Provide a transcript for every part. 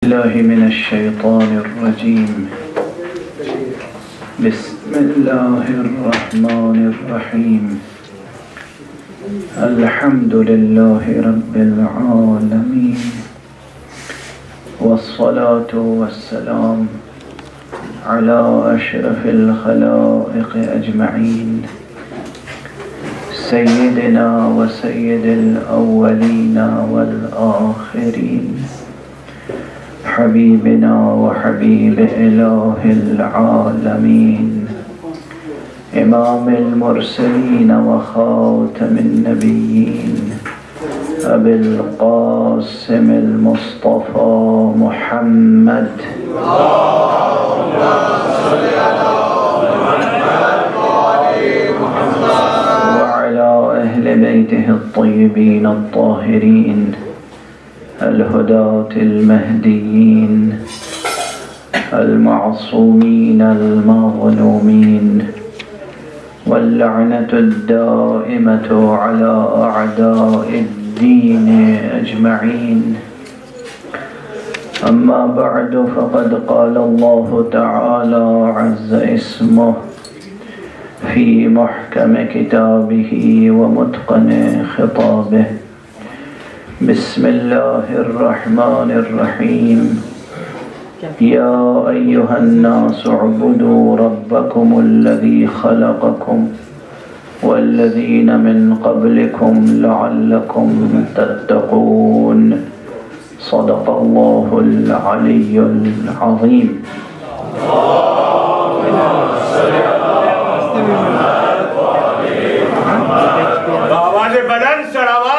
الله من الشيطان الرجيم. بسم الله الرحمن الرحيم. الحمد لله رب العالمين، والصلاة والسلام على أشرف الخلائق أجمعين، سيدنا وسيد الأولين والآخرين، حبيبنا وحبيب إله العالمين، إمام المرسلين وخاتم النبيين، أبي القاسم المصطفى محمد، وعلى أهل بيته الطيبين الطاهرين الهداة المهديين المعصومين المظلومين، واللعنة الدائمة على أعداء الدين أجمعين. أما بعد، فقد قال الله تعالى عز اسمه في محكم كتابه ومتقن خطابه. بسم الله الرحمن الرحيم. يا أيها الناس اعبدوا ربكم الذي خلقكم والذين من قبلكم لعلكم تتقون. صدق الله العلي العظيم. آواز بلند سراوا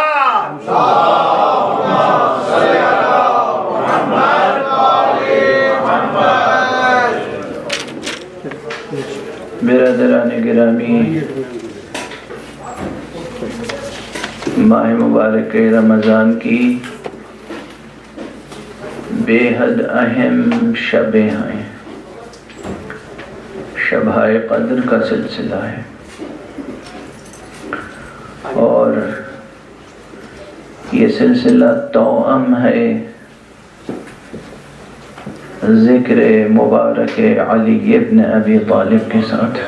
برادران گرامی، ماہ مبارک رمضان کی بے حد اہم شبیں ہیں، شبۂ قدر کا سلسلہ ہے، اور یہ سلسلہ توأم ہے ذکر مبارک علی ابن ابی طالب کے ساتھ۔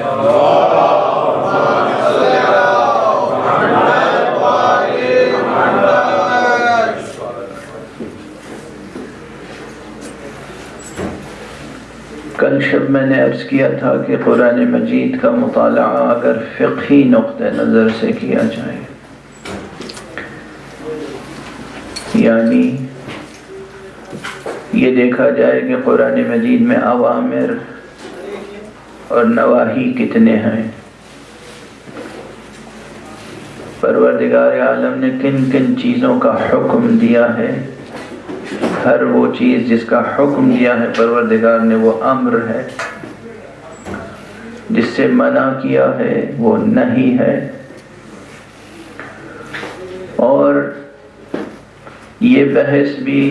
کل شب میں نے عرض کیا تھا کہ قرآن مجید کا مطالعہ اگر فقہی نقطہ نظر سے کیا جائے، یعنی یہ دیکھا جائے کہ قرآن مجید میں اوامر اور نواہی کتنے ہیں، پروردگار عالم نے کن کن چیزوں کا حکم دیا ہے، ہر وہ چیز جس کا حکم دیا ہے پروردگار نے وہ امر ہے، جس سے منع کیا ہے وہ نہیں ہے، اور یہ بحث بھی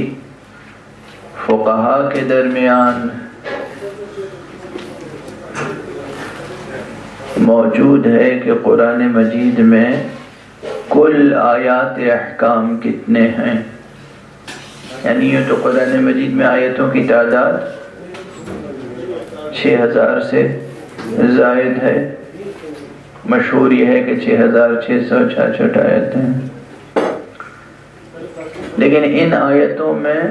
فقہا کے درمیان موجود ہے کہ قرآن مجید میں کل آیات احکام کتنے ہیں۔ یعنی یہ تو قرآن مجید میں آیتوں کی تعداد 6000 سے زائد ہے، مشہور یہ ہے کہ 6666 آیتیں ہیں، لیکن ان آیتوں میں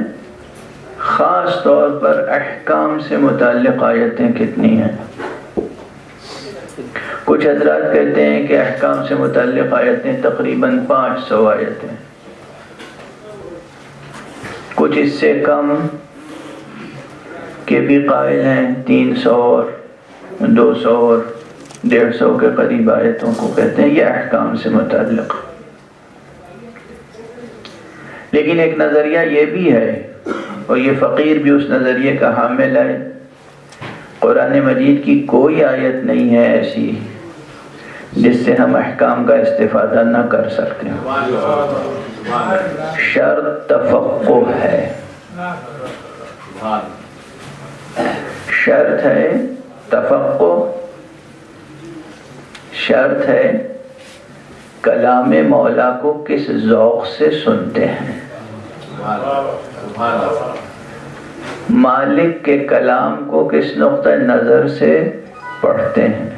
خاص طور پر احکام سے متعلق آیتیں کتنی ہیں؟ کچھ حضرات کہتے ہیں کہ احکام سے متعلق آیتیں تقریباً 500 آیتیں، کچھ اس سے کم کے بھی قائل ہیں، 300 اور 200 اور 150 کے قریب آیتوں کو کہتے ہیں یہ احکام سے متعلق۔ لیکن ایک نظریہ یہ بھی ہے، اور یہ فقیر بھی اس نظریے کا حامل ہے، قرآن مجید کی کوئی آیت نہیں ہے ایسی جس سے ہم احکام کا استفادہ نہ کر سکتے ہیں، شرط تفقہ ہے، شرط ہے تفقہ، شرط ہے کلام مولا کو کس ذوق سے سنتے ہیں۔ مالک کے کلام کو کس نقطہ نظر سے پڑھتے ہیں؟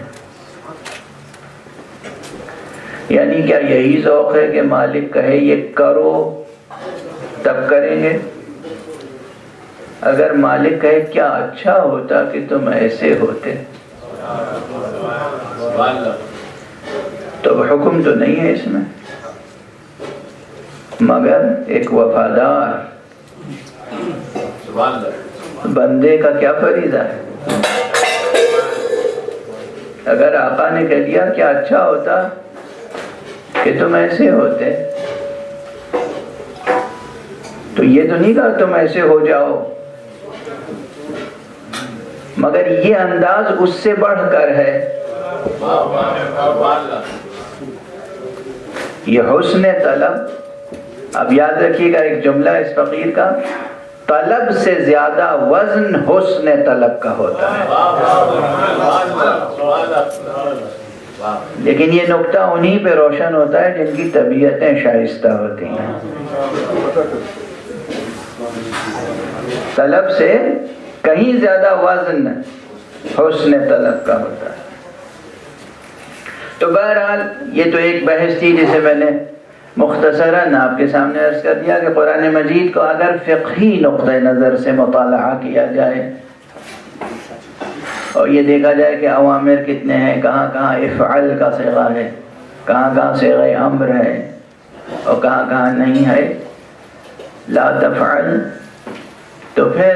یعنی کیا یہی ذوق ہے کہ مالک کہے یہ کرو تب کریں گے؟ اگر مالک کہے کیا اچھا ہوتا کہ تم ایسے ہوتے، تو حکم تو نہیں ہے اس میں، مگر ایک وفادار بندے کا کیا فریضہ ہے؟ اگر آقا نے کہہ دیا کیا اچھا ہوتا کہ تم ایسے ہوتے، تو یہ تو نہیں کہا تم ایسے ہو جاؤ، مگر یہ انداز اس سے بڑھ کر ہے، یہ حسن طلب۔ اب یاد رکھیے گا ایک جملہ اس فقیر کا، طلب سے زیادہ وزن حسن طلب کا ہوتا ہے۔ لیکن یہ نقطہ انہی پہ روشن ہوتا ہے جن کی طبیعتیں شائستہ ہوتی ہیں۔ طلب سے کہیں زیادہ وزن حسن طلب کا ہوتا ہے۔ تو بہرحال یہ تو ایک بحث تھی جسے میں نے مختصراً آپ کے سامنے عرض کر دیا کہ قرآن مجید کو اگر فقہی نقطہ نظر سے مطالعہ کیا جائے اور یہ دیکھا جائے کہ اوامر کتنے ہیں، کہاں کہاں افعل کا صیغہ ہے، کہاں کہاں صیغہ امر ہے اور کہاں کہاں نہیں ہے لا تفعل، تو پھر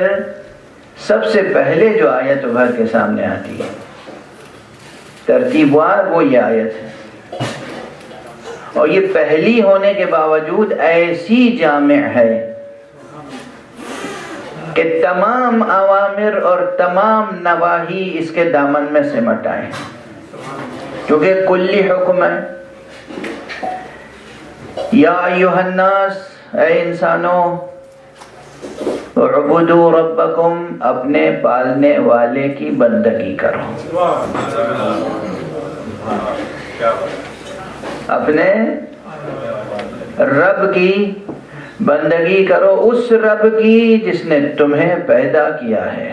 سب سے پہلے جو آیت ابھر کے سامنے آتی ہے ترتیب وار وہ یہ آیت ہے، اور یہ پہلی ہونے کے باوجود ایسی جامع ہے کہ تمام اوامر اور تمام نواہی اس کے دامن میں سمٹ آئے، کیونکہ کلی حکم ہے۔ یا ایھا الناس، اے انسانوں، اعبدوا ربکم، اپنے پالنے والے کی بندگی کرو، اپنے رب کی بندگی کرو، اس رب کی جس نے تمہیں پیدا کیا ہے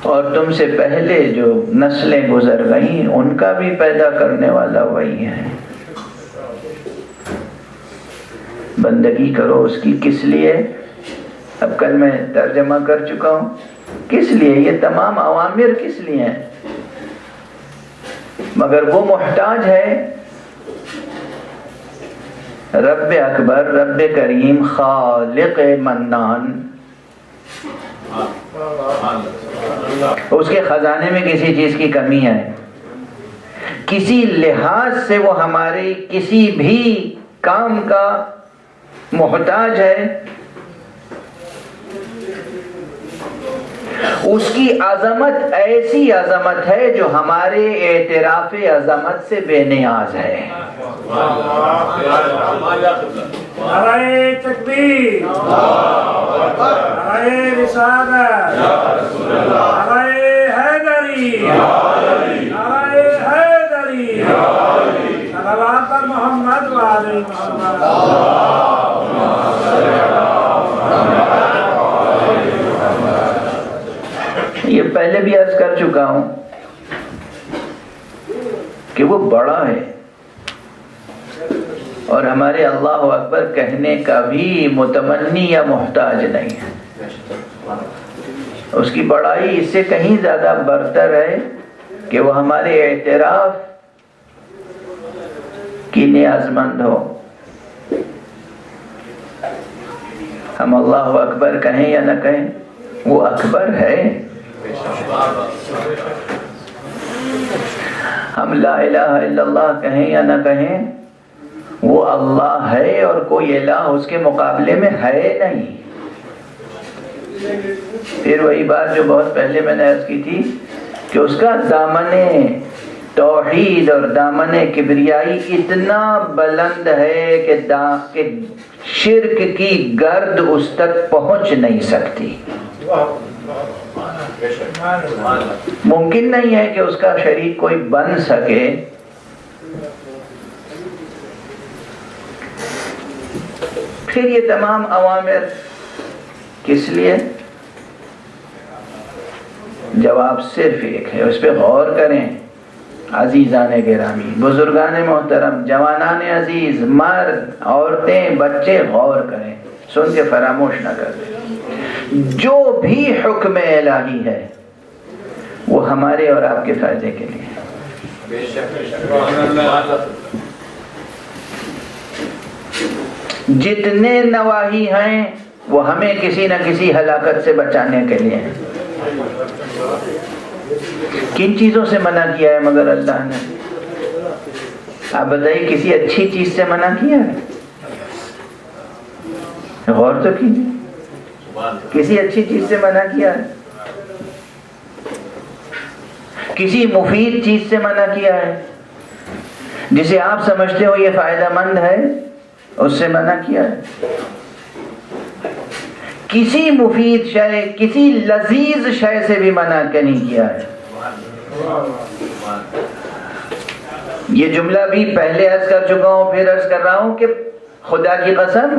اور تم سے پہلے جو نسلیں گزر گئیں ان کا بھی پیدا کرنے والا وہی ہے۔ بندگی کرو اس کی، کس لیے؟ اب کل میں ترجمہ کر چکا ہوں کس لیے، یہ تمام اوامر کس لیے ہیں، مگر وہ محتاج ہے رب اکبر، رب کریم، خالق منان، اس کے خزانے میں کسی چیز کی کمی ہے، کسی لحاظ سے وہ ہمارے کسی بھی کام کا محتاج ہے، اس کی عظمت ایسی عظمت ہے جو ہمارے اعتراف عظمت سے بے نیاز ہے۔ نعرہ تکبیر، نعرہ رسالت، نعرہ حیدری، نعرہ حیدری، صلوات پر محمد و آل محمد۔ یہ پہلے بھی عرض کر چکا ہوں کہ وہ بڑا ہے اور ہمارے اللہ اکبر کہنے کا بھی متمنی یا محتاج نہیں ہے، اس کی بڑائی اس سے کہیں زیادہ برتر ہے کہ وہ ہمارے اعتراف کی نیاز مند ہو۔ ہم اللہ اکبر کہیں یا نہ کہیں وہ اکبر ہے، ہم لا الہ الا اللہ کہیں یا نہ کہیں وہ اللہ ہے اور کوئی الہ اس کے مقابلے میں ہے نہیں۔ پھر وہی بات جو بہت پہلے میں نے عرض کی تھی کہ اس کا دامن توحید اور دامن کبریائی اتنا بلند ہے کہ شرک کی گرد اس تک پہنچ نہیں سکتی۔ ممکن نہیں ہے کہ اس کا شریک کوئی بن سکے۔ پھر یہ تمام اوامر کس لیے؟ جواب صرف ایک ہے، اس پہ غور کریں عزیزان گرامی، بزرگان محترم، جوانان عزیز، مرد، عورتیں، بچے، غور کریں، سن کے فراموش نہ کر دیں۔ جو بھی حکم الہی ہے وہ ہمارے اور آپ کے فائدے کے لیے ہے۔ جتنے نواہی ہیں وہ ہمیں کسی نہ کسی ہلاکت سے بچانے کے لیے ہیں۔ کن چیزوں سے منع کیا ہے مگر اللہ نے؟ آپ بتائیے، کسی اچھی چیز سے منع کیا ہے؟ غور تو کیجیے، کسی اچھی چیز سے منع کیا ہے؟ کسی مفید چیز سے منع کیا ہے؟ جسے آپ سمجھتے ہو یہ فائدہ مند ہے، اس سے منع کیا ہے؟ کسی مفید شے، کسی لذیذ شے سے بھی منع نہیں کیا ہے۔ یہ جملہ بھی پہلے عرض کر چکا ہوں، پھر عرض کر رہا ہوں کہ خدا کی قسم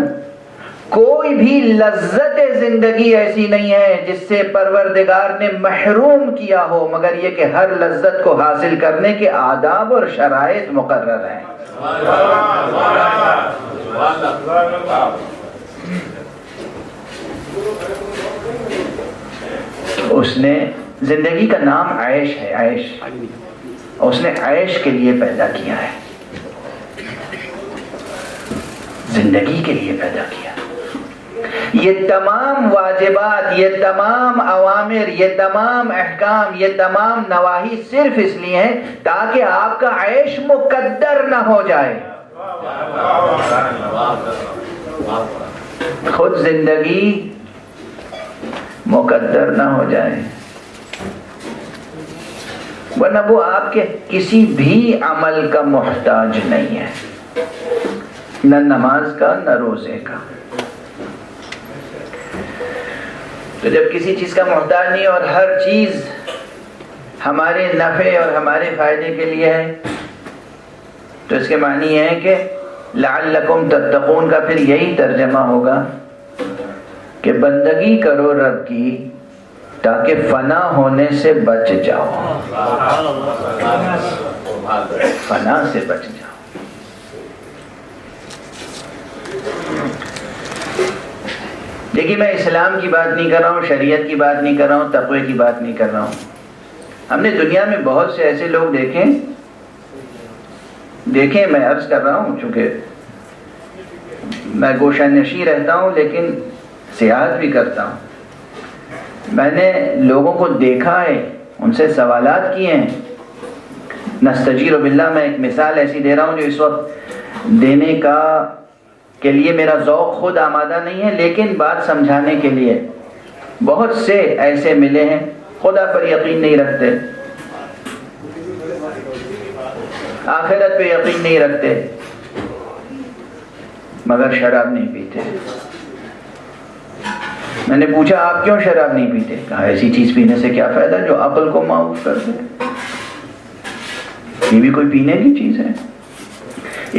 کوئی بھی لذت زندگی ایسی نہیں ہے جس سے پروردگار نے محروم کیا ہو، مگر یہ کہ ہر لذت کو حاصل کرنے کے آداب اور شرائط مقرر ہیں۔ اس نے زندگی کا نام عیش ہے، عیش، اس نے عیش کے لیے پیدا کیا ہے، زندگی کے لیے پیدا کیا۔ یہ تمام واجبات، یہ تمام اوامر، یہ تمام احکام، یہ تمام نواہی صرف اس لیے ہیں تاکہ آپ کا عیش مقدر نہ ہو جائے۔ خود زندگی مقدر نہ ہو جائے، ورنہ وہ آپ کے کسی بھی عمل کا محتاج نہیں ہے، نہ نماز کا نہ روزے کا۔ تو جب کسی چیز کا محتاج نہیں اور ہر چیز ہمارے نفع اور ہمارے فائدے کے لیے ہے، تو اس کے معنی یہ ہے کہ لعلکم تتقون کا پھر یہی ترجمہ ہوگا کہ بندگی کرو رب کی تاکہ فنا ہونے سے بچ جاؤ، فنا سے بچ جاؤ۔ دیکھیے، میں اسلام کی بات نہیں کر رہا ہوں، شریعت کی بات نہیں کر رہا ہوں، تقوی کی بات نہیں کر رہا ہوں۔ ہم نے دنیا میں بہت سے ایسے لوگ دیکھیں، میں عرض کر رہا ہوں چونکہ میں گوشہ نشین رہتا ہوں لیکن سیاحت بھی کرتا ہوں، میں نے لوگوں کو دیکھا ہے، ان سے سوالات کیے ہیں۔ نستجیر باللہ، میں ایک مثال ایسی دے رہا ہوں جو اس وقت دینے کے لیے میرا ذوق خود آمادہ نہیں ہے، لیکن بات سمجھانے کے لیے بہت سے ایسے ملے ہیں خدا پر یقین نہیں رکھتے، آخرت پہ یقین نہیں رکھتے، مگر شراب نہیں پیتے۔ میں نے پوچھا آپ کیوں شراب نہیں پیتے؟ کہا ایسی چیز پینے سے کیا فائدہ جو عقل کو معاف کر دے، یہ بھی کوئی پینے کی چیز ہے؟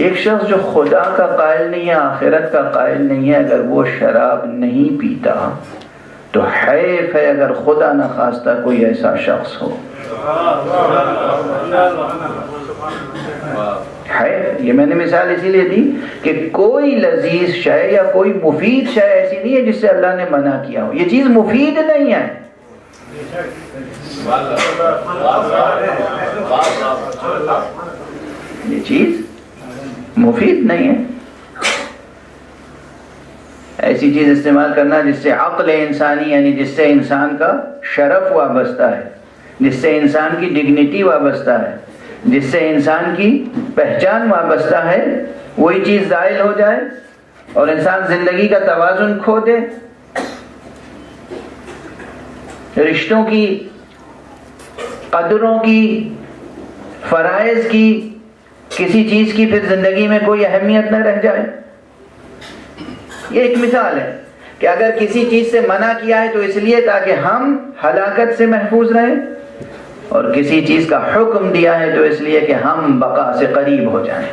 ایک شخص جو خدا کا قائل نہیں ہے، آخرت کا قائل نہیں ہے، اگر وہ شراب نہیں پیتا تو حیف ہے اگر خدا نہ خواستہ کوئی ایسا شخص ہو۔ حیف، یہ میں نے مثال اسی لیے دی کہ کوئی لذیذ شے یا کوئی مفید شے ایسی نہیں ہے جس سے اللہ نے منع کیا ہو، یہ چیز مفید نہیں ہے۔ یہ چیز مفید نہیں ہے۔ ایسی چیز استعمال کرنا جس سے عقل انسانی، یعنی جس سے انسان کا شرف وابستہ ہے، جس سے انسان کی ڈگنیٹی وابستہ ہے، جس سے انسان کی پہچان وابستہ ہے، وہی چیز زائل ہو جائے اور انسان زندگی کا توازن کھو دے، رشتوں کی، قدروں کی، فرائض کی، کسی چیز کی پھر زندگی میں کوئی اہمیت نہ رہ جائے۔ یہ ایک مثال ہے کہ اگر کسی چیز سے منع کیا ہے تو اس لیے تاکہ ہم ہلاکت سے محفوظ رہیں، اور کسی چیز کا حکم دیا ہے تو اس لیے کہ ہم بقا سے قریب ہو جائیں۔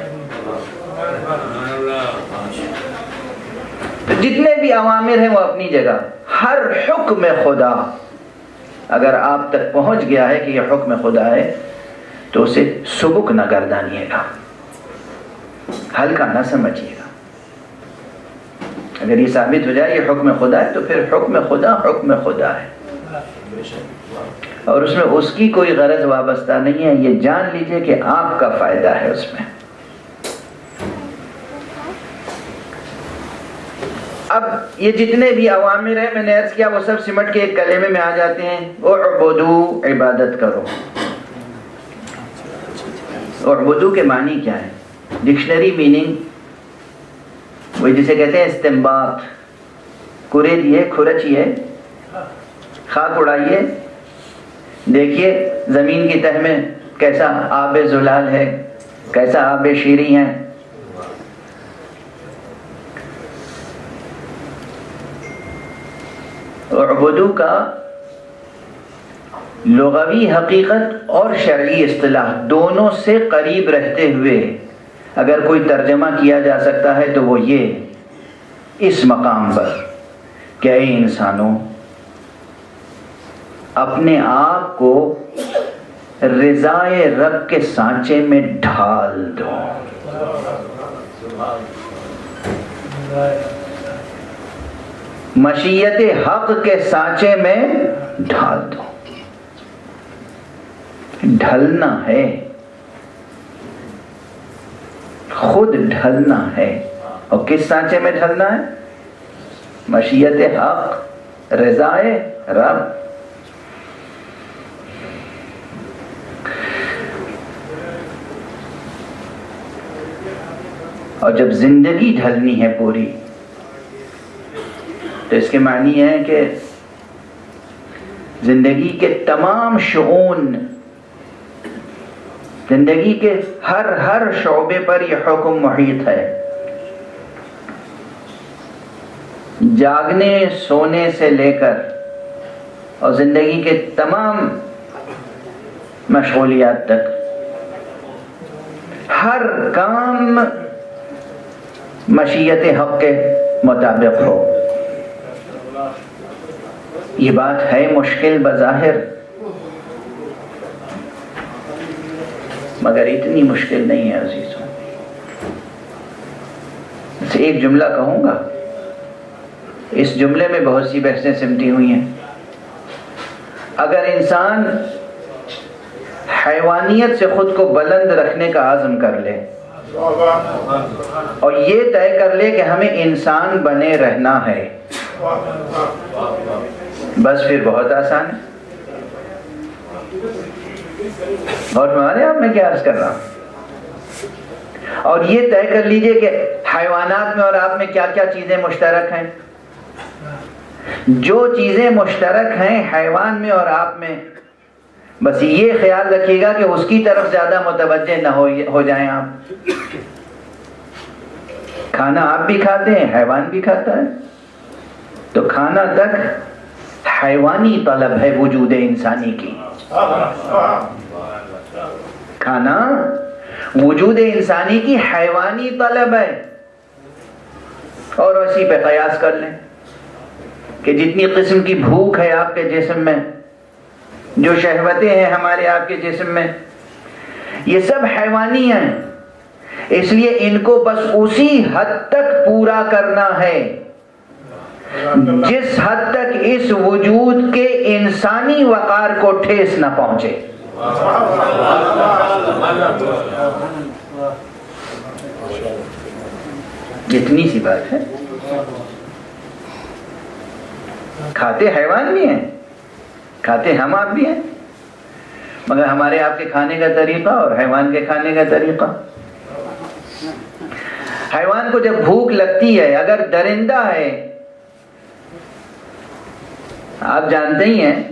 جتنے بھی اوامر ہیں وہ اپنی جگہ. ہر حکم خدا اگر آپ تک پہنچ گیا ہے کہ یہ حکم خدا ہے تو اسے سبک نہ گردانیے گا، ہلکا نہ سمجھیے گا. اگر یہ ثابت ہو جائے یہ حکم خدا ہے تو پھر حکم خدا ہے، اور اس میں اس کی کوئی غرض وابستہ نہیں ہے. یہ جان لیجئے کہ آپ کا فائدہ ہے اس میں. اب یہ جتنے بھی اوامر ہیں میں نے عرض کیا وہ سب سمٹ کے ایک کلمے میں آ جاتے ہیں، اعبدو، عبادت کرو. اعبدو کے معنی کیا ہے؟ ڈکشنری میننگ وہ جسے کہتے ہیں استنباط. کرے دیے، کھرچیے، خاک اڑائیے، دیکھیے زمین کی تہ میں کیسا آب زلال ہے، کیسا آب شیریں ہے. اعبدو کا لغوی حقیقت اور شرعی اصطلاح دونوں سے قریب رہتے ہوئے اگر کوئی ترجمہ کیا جا سکتا ہے تو وہ یہ اس مقام پر کہ اے انسانوں اپنے آپ کو رضائے رب کے سانچے میں ڈھال دو. مشیت حق کے سانچے میں ڈھال دو. ڈھلنا ہے، خود ڈھلنا ہے. اور کس سانچے میں ڈھلنا ہے؟ مشیت حق، رضائے رب. اور جب زندگی ڈھلنی ہے پوری تو اس کے معنی ہے کہ زندگی کے تمام شؤون، زندگی کے ہر شعبے پر یہ حکم محیط ہے. جاگنے سونے سے لے کر اور زندگی کے تمام مشغولیات تک ہر کام مشیت حق کے مطابق ہو. یہ بات ہے مشکل بظاہر، مگر اتنی مشکل نہیں ہے عزیزوں. ایک جملہ کہوں گا، اس جملے میں بہت سی بحثیں سمٹی ہوئی ہیں. اگر انسان حیوانیت سے خود کو بلند رکھنے کا عزم کر لے اور یہ طے کر لے کہ ہمیں انسان بنے رہنا ہے، بس پھر بہت آسان ہے. اور ہمارے آپ میں کیا عرض کر رہا ہوں. اور یہ طے کر لیجئے کہ حیوانات میں اور آپ میں کیا کیا چیزیں مشترک ہیں. جو چیزیں مشترک ہیں حیوان میں اور آپ میں، بس یہ خیال رکھیے گا کہ اس کی طرف زیادہ متوجہ نہ ہو جائیں آپ. کھانا آپ بھی کھاتے ہیں، حیوان بھی کھاتا ہے، تو کھانا تک حیوانی طلب ہے وجود انسانی کی. کھانا وجود انسانی کی حیوانی طلب ہے. اور اسی پہ قیاس کر لیں کہ جتنی قسم کی بھوک ہے آپ کے جسم میں، جو شہوتیں ہیں ہمارے آپ کے جسم میں، یہ سب حیوانی ہیں. اس لیے ان کو بس اسی حد تک پورا کرنا ہے جس حد تک اس وجود کے انسانی وقار کو ٹھیس نہ پہنچے. اتنی سی بات ہے. کھاتے حیوان بھی ہیں، کھاتے ہم آپ بھی ہیں، مگر ہمارے آپ کے کھانے کا طریقہ اور حیوان کے کھانے کا طریقہ. حیوان کو جب بھوک لگتی ہے، اگر درندہ ہے، آپ جانتے ہی ہیں،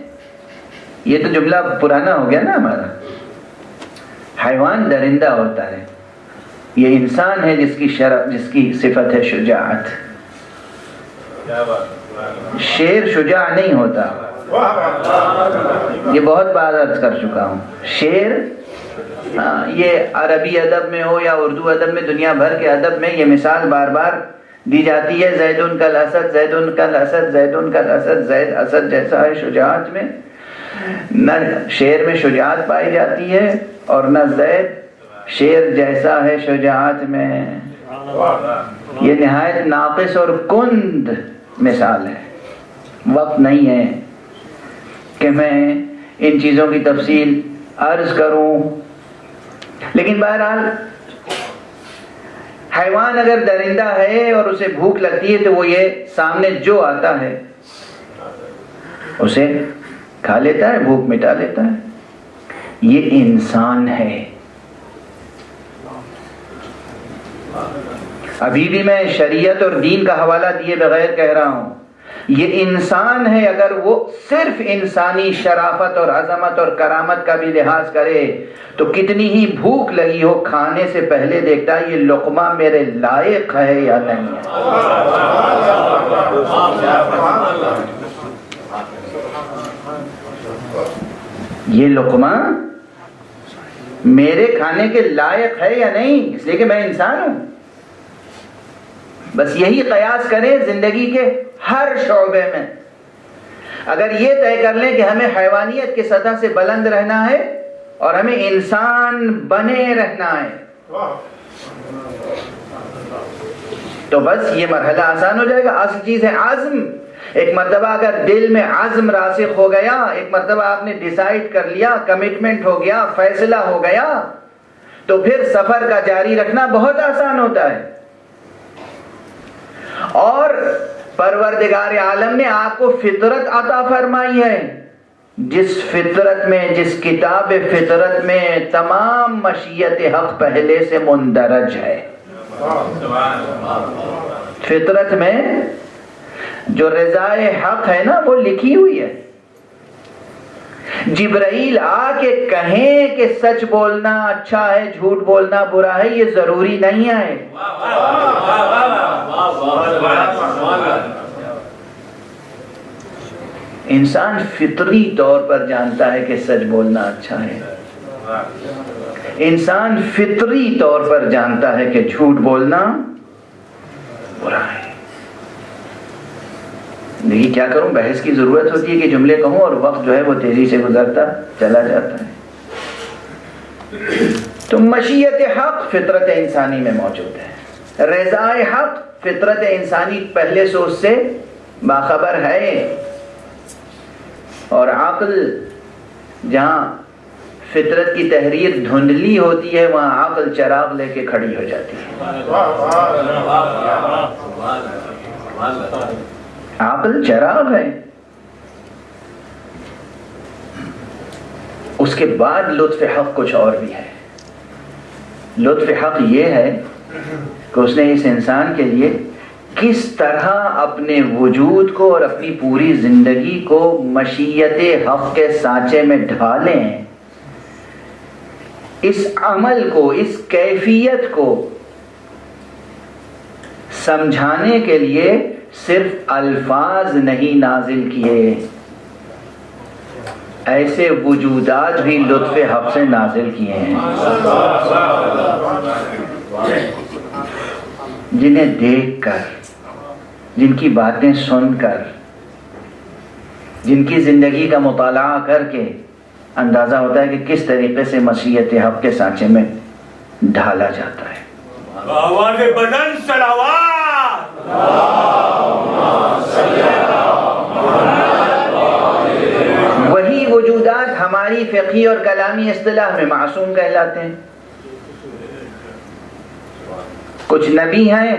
یہ تو جملہ پرانا ہو گیا نا ہمارا، حیوان درندہ ہوتا ہے. یہ انسان ہے جس کی صفت ہے شجاعت. شیر شجاع نہیں ہوتا. یہ بہت بار عرض کر چکا ہوں. شیر یہ عربی ادب میں ہو یا اردو ادب میں، دنیا بھر کے ادب میں یہ مثال بار بار دی جاتی ہے زیدن کل اسد، زیدن کل اسد، زیدن کل اسد، زید اسد جیسا ہے شجاعت میں، نہ شیر میں شجاعت پائی جاتی ہے اور نہ زید شیر جیسا ہے شجاعت میں. یہ نہایت ناقص اور کند مثال ہے. وقت نہیں ہے کہ میں ان چیزوں کی تفصیل عرض کروں، لیکن بہرحال حیوان اگر درندہ ہے اور اسے بھوک لگتی ہے تو وہ یہ سامنے جو آتا ہے اسے کھا لیتا ہے، بھوک مٹا لیتا ہے. یہ انسان ہے. ابھی بھی میں شریعت اور دین کا حوالہ دیے بغیر کہہ رہا ہوں، یہ انسان ہے. اگر وہ صرف انسانی شرافت اور عظمت اور کرامت کا بھی لحاظ کرے تو کتنی ہی بھوک لگی ہو کھانے سے پہلے دیکھتا ہے یہ لقمہ میرے لائق ہے یا نہیں ہے. یہ لقمہ میرے کھانے کے لائق ہے یا نہیں، اس لیے کہ میں انسان ہوں. بس یہی قیاس کریں زندگی کے ہر شعبے میں. اگر یہ طے کر لیں کہ ہمیں حیوانیت کی سطح سے بلند رہنا ہے اور ہمیں انسان بنے رہنا ہے تو بس یہ مرحلہ آسان ہو جائے گا. اصل چیز ہے عزم. ایک مرتبہ اگر دل میں عزم راسخ ہو گیا، ایک مرتبہ آپ نے ڈیسائیڈ کر لیا، کمٹمنٹ ہو گیا، فیصلہ ہو گیا، تو پھر سفر کا جاری رکھنا بہت آسان ہوتا ہے. اور پروردگار عالم نے آپ کو فطرت عطا فرمائی ہے، جس فطرت میں، جس کتاب فطرت میں تمام مشیت حق پہلے سے مندرج ہے. فطرت میں جو رضائے حق ہے نا وہ لکھی ہوئی ہے. جبرائیل آ کے کہیں کہ سچ بولنا اچھا ہے، جھوٹ بولنا برا ہے، یہ ضروری نہیں ہے. انسان فطری طور پر جانتا ہے کہ سچ بولنا اچھا ہے. انسان فطری طور پر جانتا ہے کہ جھوٹ بولنا برا ہے. دیکھیے کیا کروں، بحث کی ضرورت ہوتی ہے کہ جملے کہوں اور وقت جو ہے وہ تیزی سے گزرتا چلا جاتا ہے. تو مشیت حق فطرت انسانی میں موجود ہے. رضائے حق فطرت انسانی پہلے سے اس سے باخبر ہے. اور عقل، جہاں فطرت کی تحریر دھندلی ہوتی ہے وہاں عقل چراغ لے کے کھڑی ہو جاتی ہے. عقل چراغ ہے. اس کے بعد لطف حق کچھ اور بھی ہے. لطف حق یہ ہے کہ اس نے اس انسان کے لیے کس طرح اپنے وجود کو اور اپنی پوری زندگی کو مشیت حق کے سانچے میں ڈھالیں. اس عمل کو، اس کیفیت کو سمجھانے کے لیے صرف الفاظ نہیں نازل کیے، ایسے وجودات بھی لطف حق سے نازل کیے ہیں جنہیں دیکھ کر، جن کی باتیں سن کر، جن کی زندگی کا مطالعہ کر کے اندازہ ہوتا ہے کہ کس طریقے سے مشیت حق کے سانچے میں ڈھالا جاتا ہے. آواز بلند صلوات. وہی وجودات ہماری فقہی اور کلامی اصطلاح میں معصوم کہلاتے ہیں. کچھ نبی ہیں،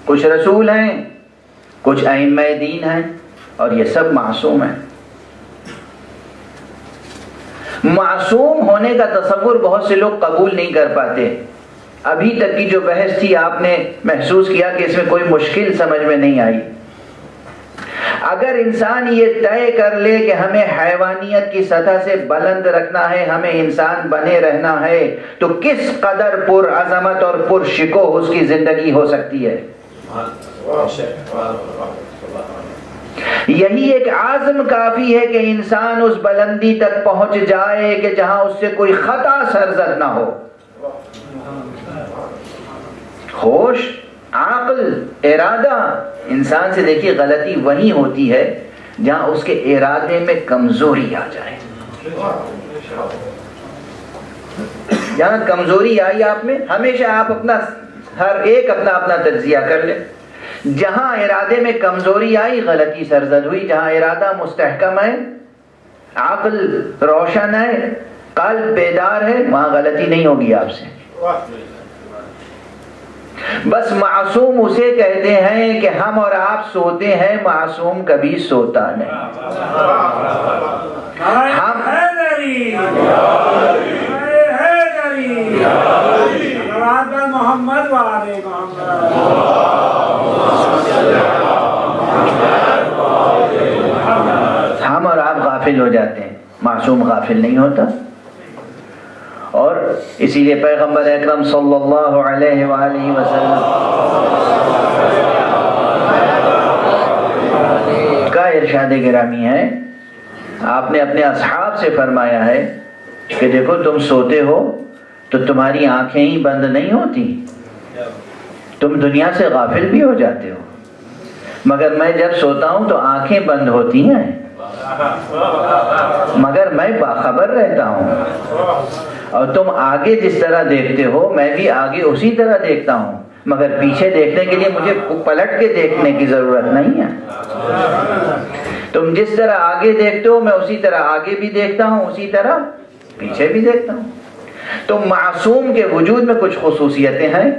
کچھ رسول ہیں، کچھ ائمہ دین ہیں، اور یہ سب معصوم ہیں. معصوم ہونے کا تصور بہت سے لوگ قبول نہیں کر پاتے. ابھی تک کی جو بحث تھی آپ نے محسوس کیا کہ اس میں کوئی مشکل سمجھ میں نہیں آئی. اگر انسان یہ طے کر لے کہ ہمیں حیوانیت کی سطح سے بلند رکھنا ہے، ہمیں انسان بنے رہنا ہے، تو کس قدر پر عظمت اور پر شکوہ اس کی زندگی ہو سکتی ہے. یہی ایک عزم کافی ہے کہ انسان اس بلندی تک پہنچ جائے کہ جہاں اس سے کوئی خطا سرزد نہ ہو. ہوش عقل، ارادہ، انسان سے دیکھیے غلطی وہی ہوتی ہے جہاں اس کے ارادے میں کمزوری آ جائے. جہاں کمزوری آئی آپ میں، ہمیشہ آپ ہر ایک اپنا تجزیہ کر لیں. جہاں ارادے میں کمزوری آئی غلطی سرزد ہوئی. جہاں ارادہ مستحکم ہے، عقل روشن ہے، قلب بیدار ہے، وہاں غلطی نہیں ہوگی آپ سے. بس معصوم اسے کہتے ہیں کہ ہم اور آپ سوتے ہیں، معصوم کبھی سوتا نہیں. ہم محمد والے محمد. ہم اور آپ غافل ہو جاتے ہیں، معصوم غافل نہیں ہوتا. اور اسی لیے پیغمبر اکرم صلی اللہ علیہ وآلہ وسلم کا ارشاد گرامی ہے، آپ نے اپنے اصحاب سے فرمایا ہے کہ دیکھو تم سوتے ہو تو تمہاری آنکھیں ہی بند نہیں ہوتی، تم دنیا سے غافل بھی ہو جاتے ہو، مگر میں جب سوتا ہوں تو آنکھیں بند ہوتی ہیں، مگر میں باخبر رہتا ہوں. اور تم آگے جس طرح دیکھتے ہو میں بھی آگے اسی طرح دیکھتا ہوں، مگر پیچھے دیکھنے کے لیے مجھے پلٹ کے دیکھنے کی ضرورت نہیں ہے. تم جس طرح آگے دیکھتے ہو میں اسی طرح آگے بھی دیکھتا ہوں، اسی طرح پیچھے بھی دیکھتا ہوں. تو معصوم کے وجود میں کچھ خصوصیتیں ہیں،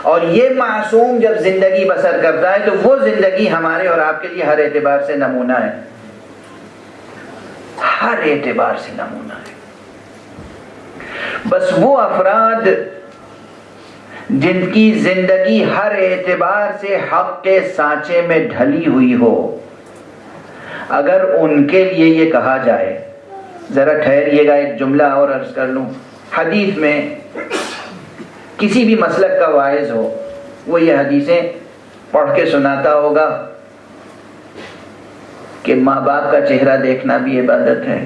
اور یہ معصوم جب زندگی بسر کرتا ہے تو وہ زندگی ہمارے اور آپ کے لیے ہر اعتبار سے نمونہ ہے، ہر اعتبار سے نمونہ ہے. بس وہ افراد جن کی زندگی ہر اعتبار سے حق کے سانچے میں ڈھلی ہوئی ہو، اگر ان کے لیے یہ کہا جائے، ذرا ٹھہریے گا ایک جملہ اور عرض کر لوں. حدیث میں کسی بھی مسلک کا واعظ ہو وہ یہ حدیثیں پڑھ کے سناتا ہوگا کہ ماں باپ کا چہرہ دیکھنا بھی عبادت ہے،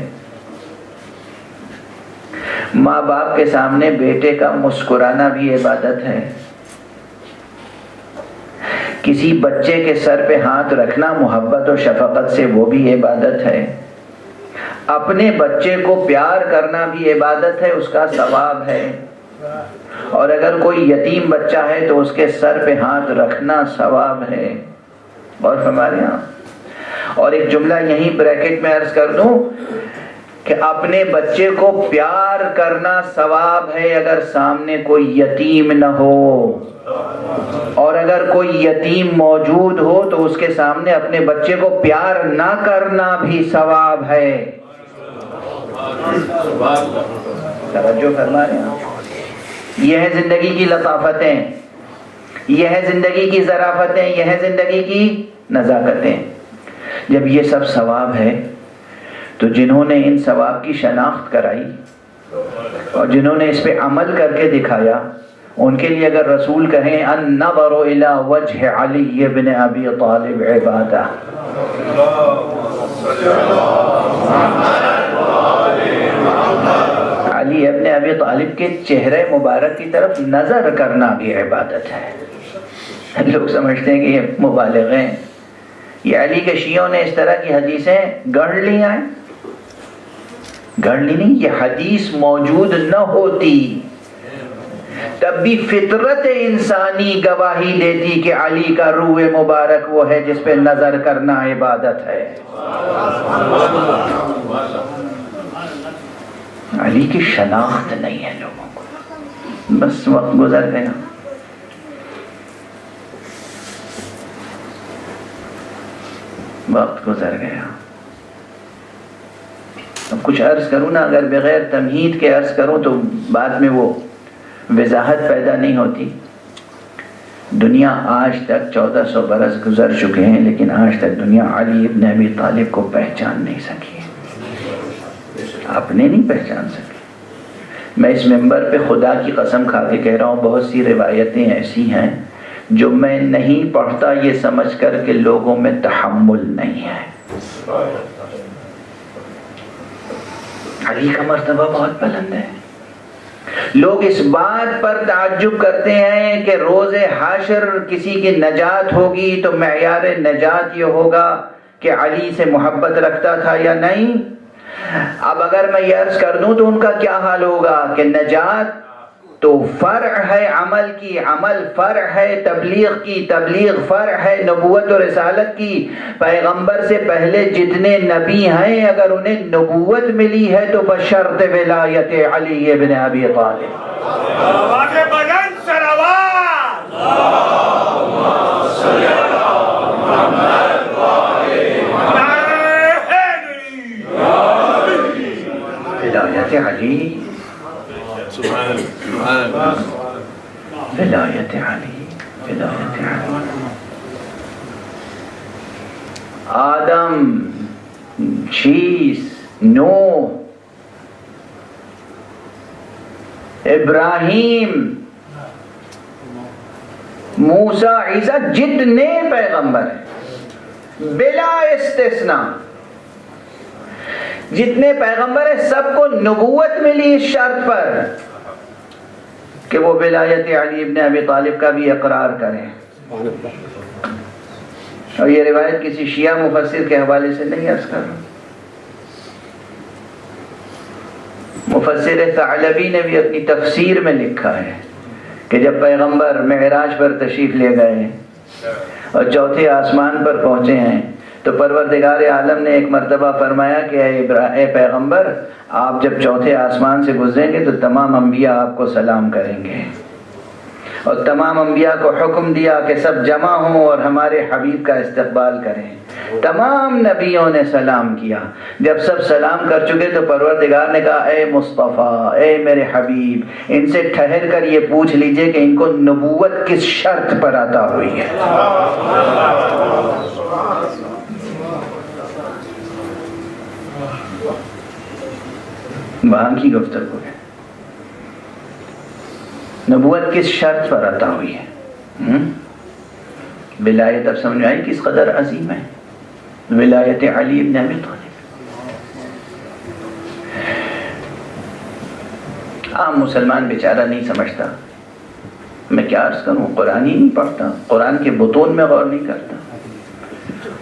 ماں باپ کے سامنے بیٹے کا مسکرانا بھی عبادت ہے، کسی بچے کے سر پہ ہاتھ رکھنا محبت و شفقت سے وہ بھی عبادت ہے، اپنے بچے کو پیار کرنا بھی عبادت ہے، اس کا ثواب ہے، اور اگر کوئی یتیم بچہ ہے تو اس کے سر پہ ہاتھ رکھنا ثواب ہے. اور ہمارے یہاں اور ایک جملہ یہیں بریکٹ میں عرض کر دوں کہ اپنے بچے کو پیار کرنا ثواب ہے اگر سامنے کوئی یتیم نہ ہو، اور اگر کوئی یتیم موجود ہو تو اس کے سامنے اپنے بچے کو پیار نہ کرنا بھی ثواب ہے. توجہ فرما رہے ہیں. یہ ہے زندگی کی لطافتیں، یہ ہے زندگی کی ظرافتیں، یہ ہے زندگی کی نزاکتیں. جب یہ سب ثواب ہے تو جنہوں نے ان ثواب کی شناخت کرائی اور جنہوں نے اس پہ عمل کر کے دکھایا، ان کے لیے اگر رسول کہیں النظر الى وجه علی بن ابی طالب عبادہ، علی ابن ابی طالب کے چہرے مبارک کی طرف نظر کرنا بھی عبادت ہے. لوگ سمجھتے ہیں کہ یہ مبالغے ہیں، یہ علی کے شیعوں نے اس طرح کی حدیثیں گڑھ لی ہیں. گڑھ لی نہیں، یہ حدیث موجود نہ ہوتی تب بھی فطرت انسانی گواہی دیتی کہ علی کا روح مبارک وہ ہے جس پہ نظر کرنا عبادت ہے. علی کی شناخت نہیں ہے لوگوں کو، بس وقت گزر گیا. وقت گزر گیا. اب کچھ عرض کروں نا، اگر بغیر تمہید کے عرض کروں تو بعد میں وہ وضاحت پیدا نہیں ہوتی. دنیا آج تک 1400 برس گزر چکے ہیں، لیکن آج تک دنیا علی ابن ابی طالب کو پہچان نہیں سکی، اپنے نہیں پہچان سکی. میں اس منبر پہ خدا کی قسم کھا کے کہہ رہا ہوں، بہت سی روایتیں ایسی ہیں جو میں نہیں پڑھتا یہ سمجھ کر کہ لوگوں میں تحمل نہیں ہے. علی کا مرتبہ بہت بلند ہے، لوگ اس بات پر تعجب کرتے ہیں کہ روز حشر کسی کی نجات ہوگی تو معیار نجات یہ ہوگا کہ علی سے محبت رکھتا تھا یا نہیں۔ اب اگر میں یہ عرض کر دوں تو ان کا کیا حال ہوگا کہ نجات تو فرع ہے عمل کی، عمل فرع ہے تبلیغ کی، تبلیغ فرع ہے نبوت و رسالت کی۔ پیغمبر سے پہلے جتنے نبی ہیں اگر انہیں نبوت ملی ہے تو بشرط ولایت علی ابن ابی طالب۔ آواز بلند صلوات، اللہم صلی علی محمد ولایت علی، ولایت علی، ولایت علی۔ آدم، شیس، نوح، ابراہیم، موسیٰ، عیسیٰ، جتنے پیغمبر ہیں بلا استثناء، جتنے پیغمبر ہیں سب کو نبوت ملی اس شرط پر کہ وہ ولایت علی ابن ابی طالب کا بھی اقرار کریں۔ اور یہ روایت کسی شیعہ مفسر کے حوالے سے نہیں عرض کر رہا، مفسر ثعلبی نے بھی اپنی تفسیر میں لکھا ہے کہ جب پیغمبر معراج پر تشریف لے گئے اور چوتھے آسمان پر پہنچے ہیں تو پروردگار عالم نے ایک مرتبہ فرمایا کہ اے پیغمبر، آپ جب چوتھے آسمان سے گزریں گے تو تمام انبیاء آپ کو سلام کریں گے، اور تمام انبیاء کو حکم دیا کہ سب جمع ہوں اور ہمارے حبیب کا استقبال کریں۔ تمام نبیوں نے سلام کیا۔ جب سب سلام کر چکے تو پروردگار نے کہا اے مصطفیٰ، اے میرے حبیب، ان سے ٹھہر کر یہ پوچھ لیجئے کہ ان کو نبوت کس شرط پر عطا ہوئی ہے۔ وہاں کی گفتگو ہے، نبوت کس شرط پر عطا ہوئی ہے؟ ولایت اب سمجھ آئی کس قدر عظیم ہے، ولایت علی ابن ابی طالب۔ عام مسلمان بیچارہ نہیں سمجھتا، میں کیا عرض کروں، قرآن ہی نہیں پڑھتا، قرآن کے بطون میں غور نہیں کرتا،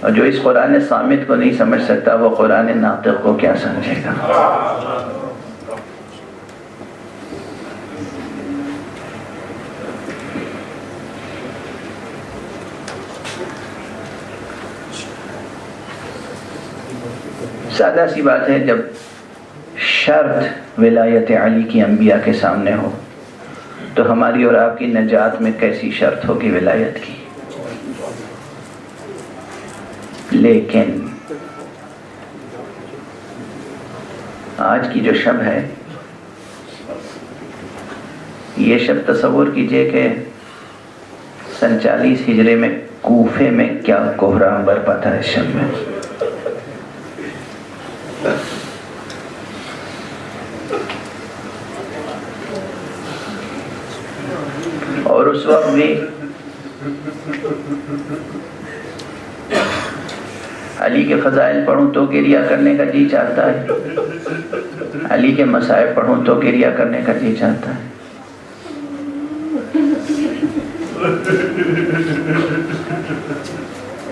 اور جو اس قرآن صامت کو نہیں سمجھ سکتا وہ قرآن ناطق کو کیا سمجھے گا۔ سادہ سی بات ہے، جب شرط ولایت علی کی انبیاء کے سامنے ہو تو ہماری اور آپ کی نجات میں کیسی شرط ہوگی ولایت کی۔ لیکن آج کی جو شب ہے، یہ شب تصور کیجئے کہ سن 40 ہجری میں کوفے میں کیا کوہرام برپا تھا اس شب میں۔ اور اس وقت بھی علی کے فضائل پڑھوں تو گریہ کرنے کا جی چاہتا ہے، علی کے مصائب پڑھوں تو گریہ کرنے کا جی چاہتا ہے۔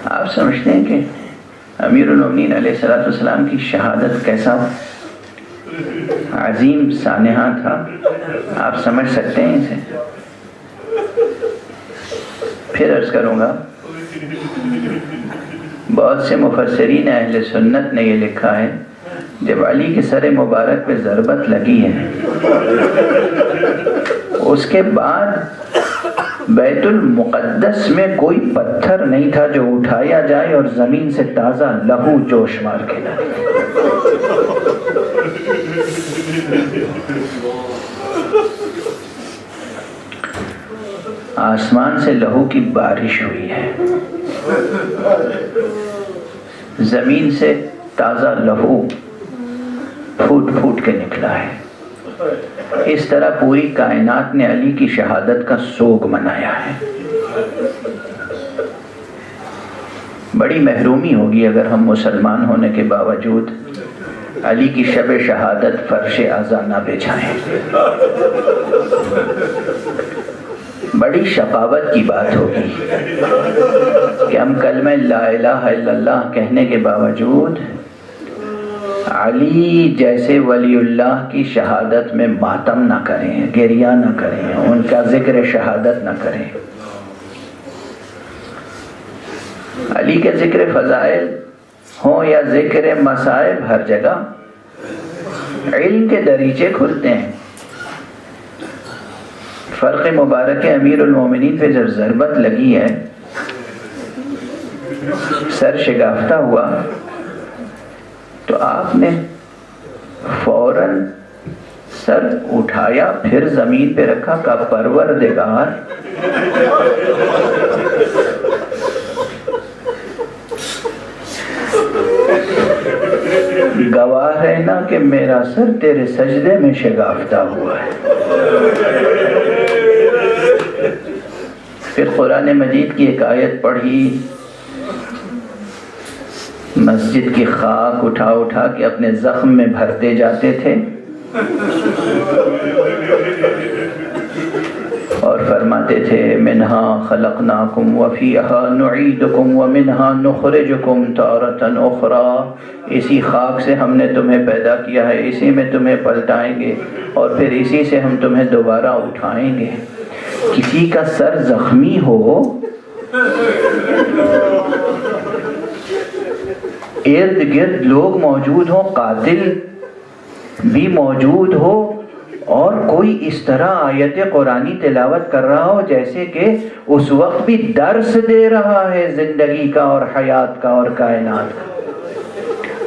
آپ سمجھتے ہیں کہ امیر المومنین علیہ السلام کی شہادت کیسا عظیم سانحہ تھا، آپ سمجھ سکتے ہیں اسے؟ پھر عرض کروں گا، بہت سے مفسرین اہل سنت نے یہ لکھا ہے جب علی کے سر مبارک پہ ضربت لگی ہے اس کے بعد بیت المقدس میں کوئی پتھر نہیں تھا جو اٹھایا جائے اور زمین سے تازہ لہو جوش مار کے نہ آسمان سے لہو کی بارش ہوئی ہے، زمین سے تازہ لہو پھوٹ پھوٹ کے نکلا ہے۔ اس طرح پوری کائنات نے علی کی شہادت کا سوگ منایا ہے۔ بڑی محرومی ہوگی اگر ہم مسلمان ہونے کے باوجود علی کی شب شہادت فرش عزا نہ بچھائیں۔ بڑی شقاوت کی بات ہوگی کہ ہم کلمہ لا الہ الا اللہ کہنے کے باوجود علی جیسے ولی اللہ کی شہادت میں ماتم نہ کریں، گریہ نہ کریں، ان کا ذکر شہادت نہ کریں۔ علی کے ذکر فضائل ہوں یا ذکر مصائب، ہر جگہ علم کے دریچے کھلتے ہیں۔ فرق مبارک امیر المومنین پہ جب ضربت لگی ہے، سر شگافتہ ہوا، تو آپ نے فوراً سر اٹھایا، پھر زمین پہ رکھا، کہ پروردگار گواہ ہے نا کہ میرا سر تیرے سجدے میں شگافتہ ہوا ہے۔ پھر قرآن مجید کی ایک آیت پڑھی، مسجد کی خاک اٹھا اٹھا کے اپنے زخم میں بھرتے جاتے تھے اور فرماتے تھے منہا خلقناکم وفیہا نعیدکم ومنہا نخرجکم تارۃ اخری، اسی خاک سے ہم نے تمہیں پیدا کیا ہے، اسی میں تمہیں پلٹائیں گے اور پھر اسی سے ہم تمہیں دوبارہ اٹھائیں گے۔ کسی کا سر زخمی ہو، ارد گرد لوگ موجود ہوں، قاتل بھی موجود ہو، اور کوئی اس طرح آیت قرآنی تلاوت کر رہا ہو جیسے کہ اس وقت بھی درس دے رہا ہے زندگی کا اور حیات کا اور کائنات کا۔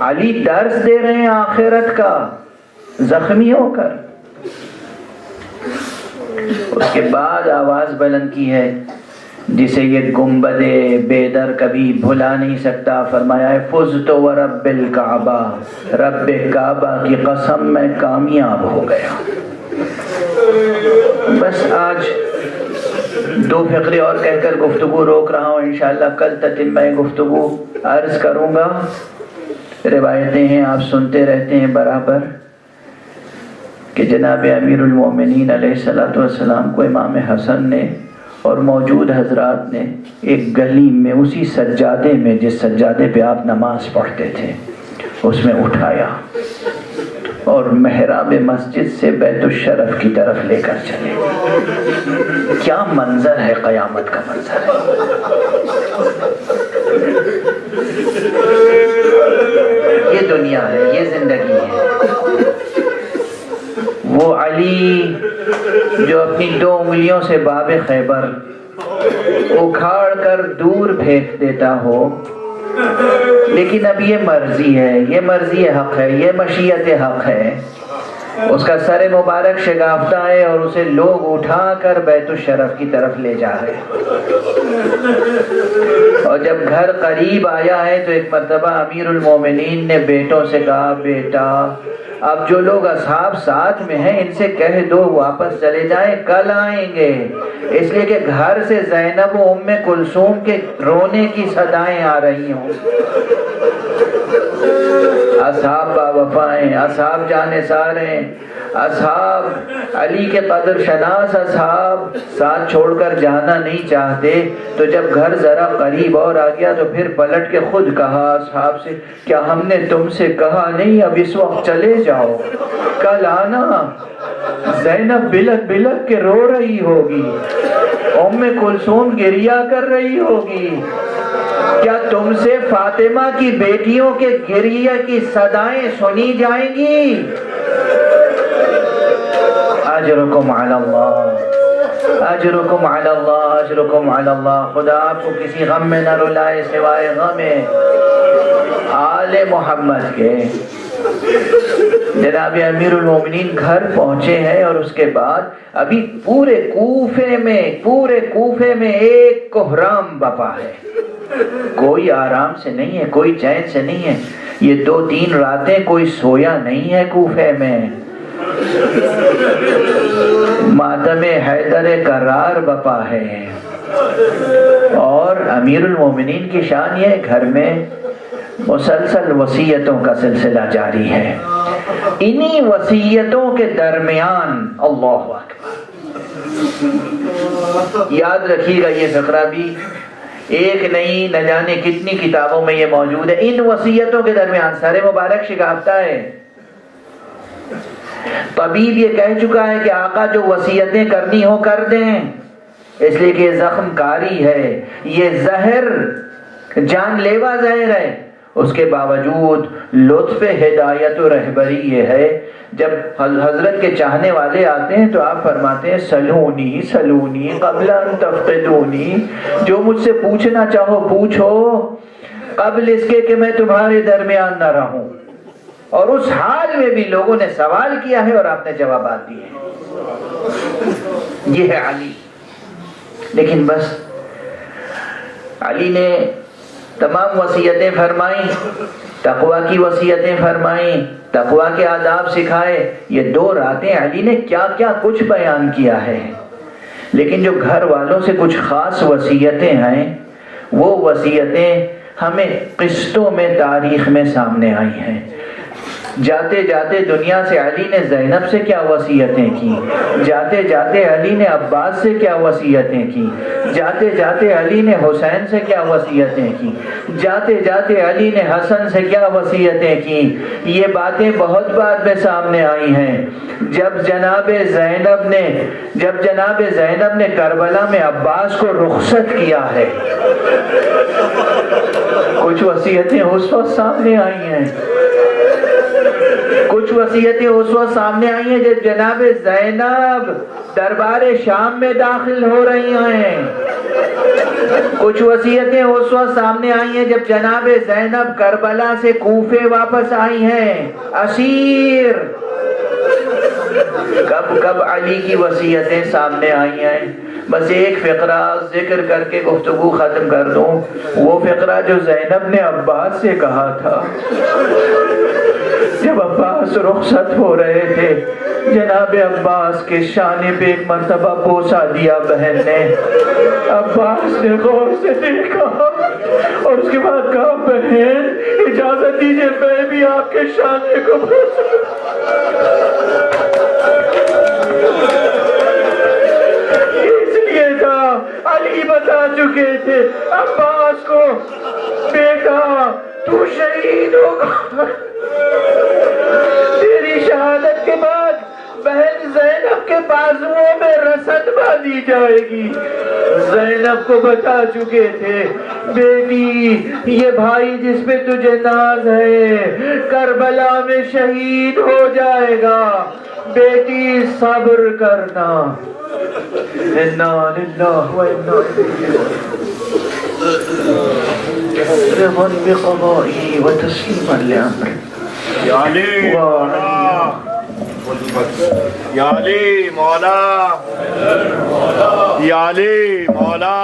علی درس دے رہے ہیں آخرت کا، زخمی ہو کر۔ اس کے بعد آواز بلند کی ہے جسے یہ گنبد بیدر کبھی بھلا نہیں سکتا، فرمایا ہے فزت ورب الکعبہ، رب کعبہ کی قسم میں کامیاب ہو گیا۔ بس آج دو فقرے اور کہہ کر گفتگو روک رہا ہوں، انشاءاللہ کل تتمہ گفتگو عرض کروں گا۔ روایتیں ہیں، آپ سنتے رہتے ہیں برابر، کہ جناب امیر المومنین علیہ السلام کو امام حسن نے اور موجود حضرات نے ایک گلی میں اسی سجادے میں، جس سجادے پہ آپ نماز پڑھتے تھے، اس میں اٹھایا اور محراب مسجد سے بیت الشرف کی طرف لے کر چلے۔ کیا منظر ہے، قیامت کا منظر ہے۔ یہ دنیا ہے، یہ زندگی ہے۔ وہ علی جو اپنی 2 انگلیوں سے باب خیبر اکھاڑ کر دور پھینک دیتا ہو، لیکن اب یہ مرضی ہے، یہ مرضی حق ہے، یہ مشیت حق ہے۔ اس کا سر مبارک شگافتہ ہے اور اسے لوگ اٹھا کر بیت الشرف کی طرف لے جا رہے ہیں۔ اور جب گھر قریب آیا ہے تو ایک مرتبہ امیر المومنین نے بیٹوں سے کہا، بیٹا اب جو لوگ اصحاب ساتھ میں ہیں ان سے کہہ دو واپس چلے جائیں، کل آئیں گے، اس لیے کہ گھر سے زینب و ام کلثوم کے رونے کی صدائیں آ رہی ہوں۔ اصحاب باوفا ہیں، اصحاب جانثار ہیں، اصحاب علی کے قدر شناس اصحاب ساتھ چھوڑ کر جانا نہیں چاہتے۔ تو جب گھر ذرا قریب اور آ گیا تو پھر پلٹ کے خود کہا اصحاب سے، کیا ہم نے تم سے کہا نہیں اب اس وقت چلے جاؤ، کل آنا؟ زینب بلک بلک کے رو رہی ہوگی، ام کلثوم گریہ کر رہی ہوگی، کیا تم سے فاطمہ کی بیٹیوں کے گریہ کی صدائیں سنی جائیں گی؟ اجرکم علی اللہ، اجرکم علی اللہ، اجرکم علی اللہ۔ خدا آپ کو کسی غم میں نہ رلائے سوائے غم آل محمد کے۔ جناب امیر المومنین گھر پہنچے ہیں اور اس کے بعد ابھی پورے کوفے میں ایک کوہرام بپا ہے، کوئی آرام سے نہیں ہے، کوئی چین سے نہیں ہے۔ یہ 2-3 راتیں کوئی سویا نہیں ہے کوفے میں۔ ماتم حیدر کرار بپا ہے۔ اور امیر المومنین کی شان یہ گھر میں مسلسل وصیتوں کا سلسلہ جاری ہے. انہی وصیتوں کے درمیان اللہ اکبر، یاد رکھیے گا یہ فقرہ بھی ایک نہیں نہ جانے کتنی کتابوں میں یہ موجود ہے. ان وصیتوں کے درمیان سر مبارک شکافتہ ہے. طبیب یہ کہہ چکا ہے کہ آقا جو وصیتیں کرنی ہو کر دیں، اس لیے کہ یہ زخم کاری ہے، یہ زہر جان لیوا زہر ہے. اس کے باوجود لطف ہدایت و رہبری یہ ہے، جب حضرت کے چاہنے والے آتے ہیں تو آپ فرماتے ہیں سلونی سلونی قبل ان تفقدونی، جو مجھ سے پوچھنا چاہو پوچھو قبل اس کے کہ میں تمہارے درمیان نہ رہوں. اور اس حال میں بھی لوگوں نے سوال کیا ہے اور آپ نے جوابات دیے ہیں. یہ ہے علی. لیکن بس علی نے تمام وصیتیں فرمائیں، تقوی کی وصیتیں فرمائیں، تقوی کے آداب سکھائے. یہ 2 راتیں علی نے کیا کیا کچھ بیان کیا ہے. لیکن جو گھر والوں سے کچھ خاص وصیتیں ہیں، وہ وصیتیں ہمیں قسطوں میں تاریخ میں سامنے آئی ہیں. جاتے جاتے دنیا سے علی نے زینب سے کیا وصیتیں کی، جاتے جاتے علی نے عباس سے کیا وصیتیں کی، جاتے جاتے علی نے حسین سے کیا وصیتیں کی، جاتے جاتے علی نے حسن سے کیا وصیتیں کی. یہ باتیں بہت بعد میں سامنے آئی ہیں. جب جناب زینب نے کربلا میں عباس کو رخصت کیا ہے، کچھ وصیتیں اس وقت سامنے آئی ہیں. کچھ وصیتیں اس وقت سامنے آئی ہیں جب جناب زینب دربار شام میں داخل ہو رہی ہیں. کچھ وصیتیں اس وقت سامنے آئی ہیں جب جناب زینب کربلا سے کوفے واپس آئی ہیں اسیر. کب علی کی وصیتیں سامنے آئی ہیں. بس ایک فقرہ ذکر کر کے گفتگو ختم کر دوں. وہ فقرہ جو زینب نے عباس سے کہا تھا جب عباس رخصت ہو رہے تھے، جناب عباس کے شانے پہ ایک مرتبہ بوسہ دیا بہن نے. عباس نے غور سے دیکھا اور اس کے بعد کہا بہن اجازت دیجیے میں بھی آپ کے شانے کو بوسہ. اس لیے تھا علی بتا چکے تھے عباس کو، بیٹا تو شہید ہوگا. تیری شہادت کے بعد بہن زینب کے بازوؤں میں رسد باندھی جائے گی. زینب کو بتا چکے تھے بیٹی یہ بھائی جس پہ تجھے ناز ہے کربلا میں شہید ہو جائے گا، بیٹی صبر کرنا. انا للہ و انا رضا بقضائه وتسلیما لامره. یا علی یا علی مولا، یا علی مولا.